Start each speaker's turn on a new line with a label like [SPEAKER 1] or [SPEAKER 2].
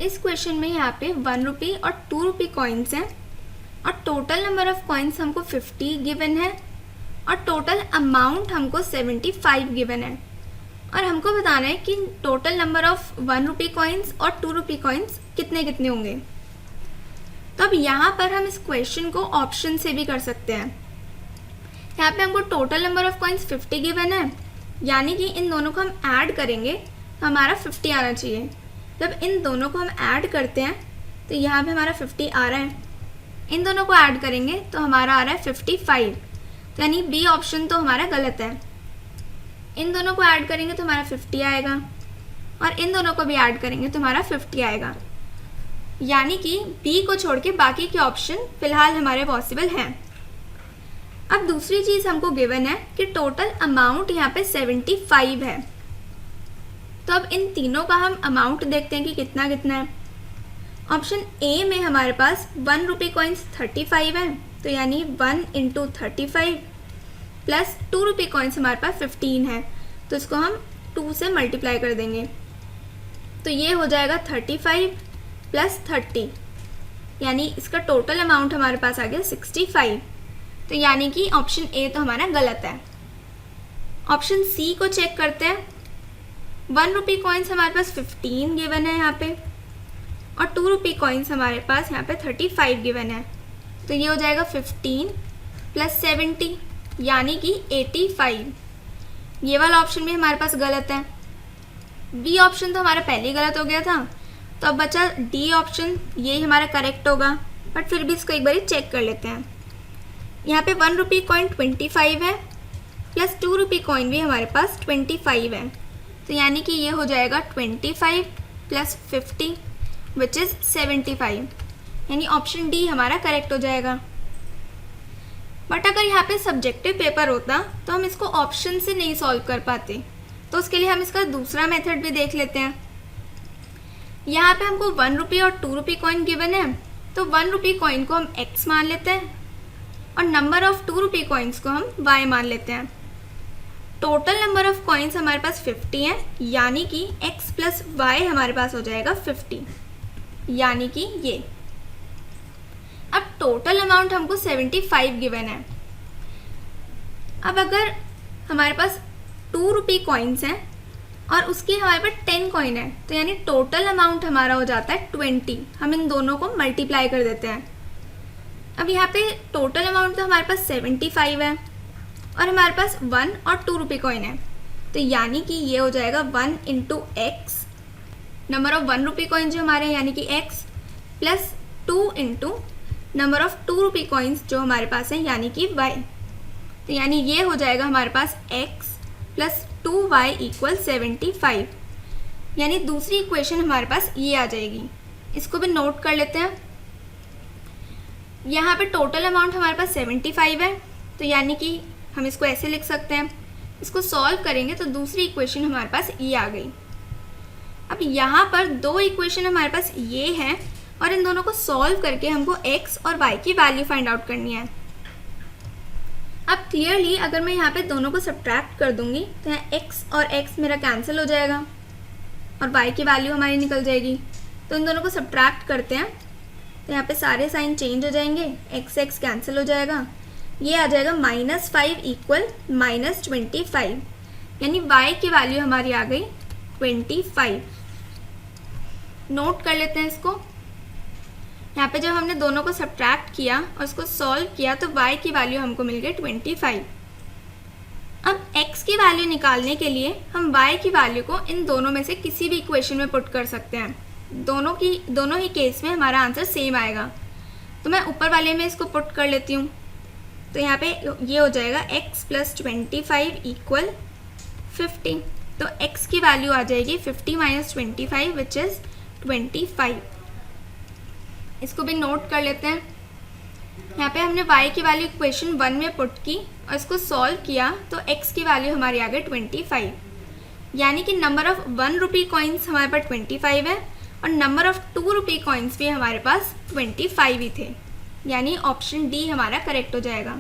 [SPEAKER 1] इस क्वेश्चन में यहाँ पे 1 रुपी और 2 रुपी कॉइन्स हैं और टोटल नंबर ऑफ कॉइन्स हमको 50 गिवन है और टोटल अमाउंट हमको 75 गिवन है और हमको बताना है कि total number of 1 rupee coins और 2 रुपी कॉइन्स कितने कितने होंगे। तो अब यहाँ पर हम इस क्वेश्चन को ऑप्शन से भी कर सकते हैं। यहाँ पे हमको total number of coins 50 given है, यानी कि इन दोनों को हम ऐड करेंगे तो हमारा 50 आना चाहिए। जब इन दोनों को हम ऐड करते हैं तो यहाँ पे हमारा 50 आ रहा है, इन दोनों को ऐड करेंगे तो हमारा आ रहा है 55, यानी बी ऑप्शन तो हमारा गलत है। इन दोनों को ऐड करेंगे तो हमारा 50 आएगा और इन दोनों को भी ऐड करेंगे तो हमारा 50 आएगा, यानी कि बी को छोड़ के बाकी के ऑप्शन फिलहाल हमारे पॉसिबल हैं। अब दूसरी चीज़ हमको गिवन है कि टोटल अमाउंट यहाँ पे 75 है। तो अब इन तीनों का हम अमाउंट देखते हैं कि कितना कितना है। ऑप्शन ए में हमारे पास 1 रुपी कॉइन्स 35 है, तो यानी 1 × 35 प्लस 2 रुपी कॉइन्स हमारे पास 15 है, तो इसको हम 2 से मल्टीप्लाई कर देंगे तो ये हो जाएगा 35 प्लस 30, यानी इसका टोटल अमाउंट हमारे पास आ गया 65। तो यानी कि ऑप्शन ए तो हमारा गलत है। ऑप्शन सी को चेक करते हैं। 1 रुपी कॉइन्स हमारे पास 15 गिवन है यहाँ पे और 2 रुपी कॉइन्स हमारे पास यहाँ पे 35 गिवन है, तो ये हो जाएगा 15 प्लस 70 यानी कि 85। ये वाला ऑप्शन भी हमारे पास गलत है। बी ऑप्शन तो हमारा पहले ही गलत हो गया था, तो अब बचा डी ऑप्शन, यही हमारा करेक्ट होगा, बट फिर भी इसको एक बार चेक कर लेते हैं। यहाँ पे 1 रुपी कॉइन 25 है प्लस 2 रुपी कॉइन भी हमारे पास 25 है, तो यानी कि ये हो जाएगा 25 प्लस 50 विच इज़ 75, यानी ऑप्शन डी हमारा करेक्ट हो जाएगा। बट अगर यहाँ पे सब्जेक्टिव पेपर होता तो हम इसको ऑप्शन से नहीं सॉल्व कर पाते, तो उसके लिए हम इसका दूसरा मेथड भी देख लेते हैं। यहाँ पे हमको 1 रुपी और 2 रुपी कॉइन गिवन है, तो 1 रुपी कॉइन को हम x मान लेते हैं और नंबर ऑफ 2 रुपी कॉइन्स को हम y मान लेते हैं। टोटल नंबर ऑफ कॉइन्स हमारे पास 50 है, यानी कि x प्लस y हमारे पास हो जाएगा 50, यानी कि ये। अब टोटल अमाउंट हमको 75 गिवन है। अब अगर हमारे पास 2 रुपी कॉइन्स हैं और उसकी हमारे पास 10 कॉइन है, तो यानी टोटल अमाउंट हमारा हो जाता है 20। हम इन दोनों को मल्टीप्लाई कर देते हैं। अब यहाँ पे टोटल अमाउंट तो हमारे पास 75 है और हमारे पास 1 और 2 रुपी कॉइन है, तो यानी कि ये हो जाएगा 1 × x, number of 1 rupee coin जो हमारे यानी कि x, plus 2 × number of 2 rupee coins जो हमारे पास हैं यानी कि y, तो यानी ये हो जाएगा हमारे पास x प्लस 2y = 75, यानी दूसरी इक्वेशन हमारे पास ये आ जाएगी। इसको भी नोट कर लेते हैं। यहाँ पे टोटल अमाउंट हमारे पास 75 है, तो यानी कि हम इसको ऐसे लिख सकते हैं। इसको सॉल्व करेंगे तो दूसरी इक्वेशन हमारे पास ये आ गई। अब यहाँ पर दो इक्वेशन हमारे पास ये हैं और इन दोनों को सॉल्व करके हमको x और y की वैल्यू फाइंड आउट करनी है। अब क्लियरली अगर मैं यहाँ पे दोनों को सब्ट्रैक्ट कर दूंगी तो यहाँ x और x मेरा कैंसिल हो जाएगा और y की वैल्यू हमारी निकल जाएगी। तो इन दोनों को सब्ट्रैक्ट करते हैं तो यहाँ पे सारे साइन चेंज हो जाएंगे, x कैंसिल हो जाएगा, ये आ जाएगा -5 = -25, यानी y की वैल्यू हमारी आ गई 25। नोट कर लेते हैं इसको। यहाँ पे जब हमने दोनों को सब्ट्रैक्ट किया और इसको सॉल्व किया तो y की वैल्यू हमको मिल गई 25। अब x की वैल्यू निकालने के लिए हम y की वैल्यू को इन दोनों में से किसी भी इक्वेशन में पुट कर सकते हैं। दोनों ही केस में हमारा आंसर सेम आएगा। तो मैं ऊपर वाले में इसको पुट कर लेती हूँ, तो यहाँ पे ये हो जाएगा x + 25 = 50, तो x की वैल्यू आ जाएगी 50 - 25 विच इज़ 25। इसको भी नोट कर लेते हैं। यहाँ पे हमने y की वैल्यू इक्वेशन 1 में पुट की और इसको सॉल्व किया तो x की वैल्यू हमारी आ गई 25, यानी कि नंबर ऑफ 1 रुपी कॉइन्स हमारे पास 25 है और नंबर ऑफ 2 रुपी कॉइन्स भी हमारे पास 25 ही थे, यानी ऑप्शन डी हमारा करेक्ट हो जाएगा।